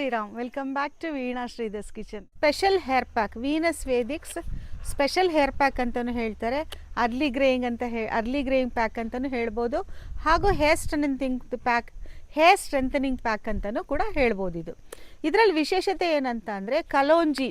Shriram. Welcome back to Veena Sridhar's kitchen. Special hair pack, Venus Vedics special hair pack ಅಂತಲೂ ಹೇಳ್ತಾರೆ. Early greying pack ಅಂತಲೂ ಹೇಳ್ಬೋದು. ಹಾಗೂ ಹೇರ್ ಸ್ಟ್ರೆಂಥನಿಂಗ್ ಪ್ಯಾಕ್ ಅಂತಲೂ ಕೂಡ ಹೇಳ್ಬೋದು. ಇದರಲ್ಲಿ ವಿಶೇಷತೆ ಏನಂತ ಅಂದರೆ ಕಲೋಂಜಿ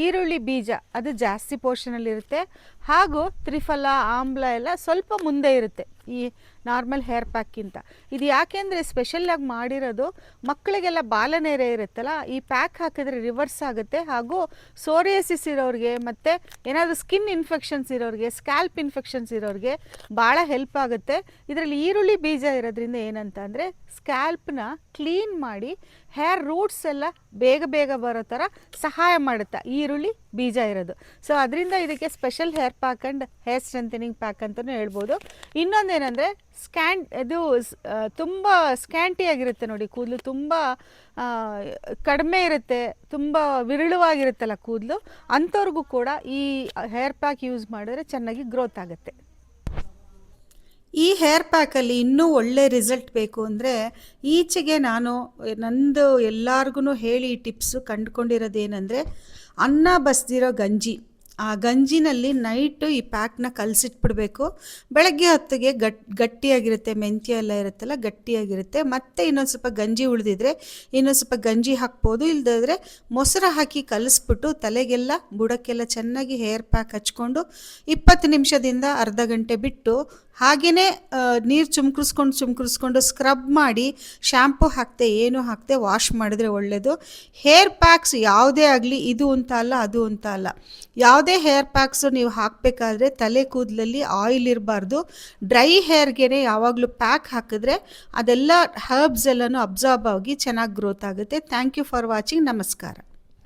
ಈರುಳ್ಳಿ ಬೀಜ ಅದು ಜಾಸ್ತಿ ಪೋರ್ಷನಲ್ಲಿರುತ್ತೆ. ಹಾಗೂ ತ್ರಿಫಲ ಆಮ್ಲ ಎಲ್ಲ ಸ್ವಲ್ಪ ಮುಂದೆ ಇರುತ್ತೆ ಈ ನಾರ್ಮಲ್ ಹೇರ್ ಪ್ಯಾಕ್ಗಿಂತ. ಇದು ಯಾಕೆಂದರೆ ಸ್ಪೆಷಲ್ಲಾಗಿ ಮಾಡಿರೋದು ಮಕ್ಕಳಿಗೆಲ್ಲ ಬಾಲನೇರೆ ಇರುತ್ತಲ್ಲ, ಈ ಪ್ಯಾಕ್ ಹಾಕಿದ್ರೆ ರಿವರ್ಸ್ ಆಗುತ್ತೆ. ಹಾಗೂ ಸೋರಿಯಸಿಸ್ ಇರೋರಿಗೆ ಮತ್ತು ಏನಾದರೂ ಸ್ಕಿನ್ ಇನ್ಫೆಕ್ಷನ್ಸ್ ಇರೋರಿಗೆ, ಸ್ಕ್ಯಾಲ್ಪ್ ಇನ್ಫೆಕ್ಷನ್ಸ್ ಇರೋರಿಗೆ ಭಾಳ ಹೆಲ್ಪ್ ಆಗುತ್ತೆ. ಇದರಲ್ಲಿ ಈರುಳ್ಳಿ ಬೀಜ ಇರೋದ್ರಿಂದ ಏನಂತ ಅಂದರೆ ಸ್ಕ್ಯಾಲ್ಪ್ನ ಕ್ಲೀನ್ ಮಾಡಿ ಹೇರ್ ರೂಟ್ಸ್ ಎಲ್ಲ ಬೇಗ ಬರೋ ಥರ ಸಹಾಯ ಮಾಡುತ್ತೆ ಈರುಳ್ಳಿ ಬೀಜ ಇರೋದು. ಸೊ ಅದರಿಂದ ಇದಕ್ಕೆ special hair pack and hair strengthening pack ಅಂತಲೂ ಹೇಳ್ಬೋದು. ಇನ್ನೊಂದೇನೆಂದರೆ ಇದು ತುಂಬ ಸ್ಕ್ಯಾಂಟಿಯಾಗಿರುತ್ತೆ ನೋಡಿ, ಕೂದಲು ತುಂಬ ಕಡಿಮೆ ಇರುತ್ತೆ, ತುಂಬ ವಿರಳವಾಗಿರುತ್ತಲ್ಲ ಕೂದಲು, ಅಂಥವ್ರಿಗೂ ಕೂಡ ಈ ಹೇರ್ ಪ್ಯಾಕ್ ಯೂಸ್ ಮಾಡಿದ್ರೆ ಚೆನ್ನಾಗಿ ಗ್ರೋತ್ ಆಗುತ್ತೆ. ಈ ಹೇರ್ ಪ್ಯಾಕಲ್ಲಿ ಇನ್ನೂ ಒಳ್ಳೆ ರಿಸಲ್ಟ್ ಬೇಕು ಅಂದರೆ ಈಚೆಗೆ ನಾನು ನಂದು ಎಲ್ಲರಿಗೂ ಹೇಳಿ ಈ ಟಿಪ್ಸು ಕಂಡುಕೊಂಡಿರೋದೇನೆಂದರೆ ಅನ್ನ ಬಸ್ದಿರೋ ಗಂಜಿ, ಆ ಗಂಜಿನಲ್ಲಿ ನೈಟು ಈ ಪ್ಯಾಕ್ನ ಕಲಸಿಟ್ಬಿಡ್ಬೇಕು. ಬೆಳಗ್ಗೆ ಹೊತ್ತಿಗೆ ಗಟ್ಟಿಯಾಗಿರುತ್ತೆ, ಮೆಂತ್ಯ ಎಲ್ಲ ಇರುತ್ತಲ್ಲ ಗಟ್ಟಿಯಾಗಿರುತ್ತೆ. ಮತ್ತು ಇನ್ನೊಂದು ಸ್ವಲ್ಪ ಗಂಜಿ ಉಳಿದಿದ್ರೆ ಇನ್ನೊಂದು ಸ್ವಲ್ಪ ಗಂಜಿ ಹಾಕ್ಬೋದು. ಇಲ್ಲದಿದ್ರೆ ಮೊಸರು ಹಾಕಿ ಕಲಿಸ್ಬಿಟ್ಟು ತಲೆಗೆಲ್ಲ ಬುಡಕ್ಕೆಲ್ಲ ಚೆನ್ನಾಗಿ ಹೇರ್ ಪ್ಯಾಕ್ ಹಚ್ಕೊಂಡು 20 ನಿಮಿಷದಿಂದ ಅರ್ಧ ಗಂಟೆ ಬಿಟ್ಟು ಹಾಗೆಯೇ ನೀರು ಚುಮ್ಕರಿಸ್ಕೊಂಡು ಸ್ಕ್ರಬ್ ಮಾಡಿ ಶ್ಯಾಂಪು ಹಾಕ್ತೆ ಏನು ಹಾಕ್ತೆ ವಾಶ್ ಮಾಡಿದ್ರೆ ಒಳ್ಳೆಯದು. ಹೇರ್ ಪ್ಯಾಕ್ಸ್ ಯಾವುದೇ ಆಗಲಿ, ಇದು ಅಂತ ಅಲ್ಲ ಅದು ಅಂತ ಅಲ್ಲ, ಯಾವುದೇ ಹೇರ್ ಪ್ಯಾಕ್ಸು ನೀವು ಹಾಕಬೇಕಾದ್ರೆ ತಲೆ ಕೂದಲಲ್ಲಿ ಆಯಿಲ್ ಇರಬಾರ್ದು. ಡ್ರೈ ಹೇರ್ಗೆ ಯಾವಾಗಲೂ ಪ್ಯಾಕ್ ಹಾಕಿದ್ರೆ ಅದೆಲ್ಲ ಹರ್ಬ್ಸ್ ಎಲ್ಲನೂ ಅಬ್ಸಾರ್ಬ್ ಆಗಿ ಚೆನ್ನಾಗಿ ಗ್ರೋತ್ ಆಗುತ್ತೆ. Thank you for watching. ನಮಸ್ಕಾರ.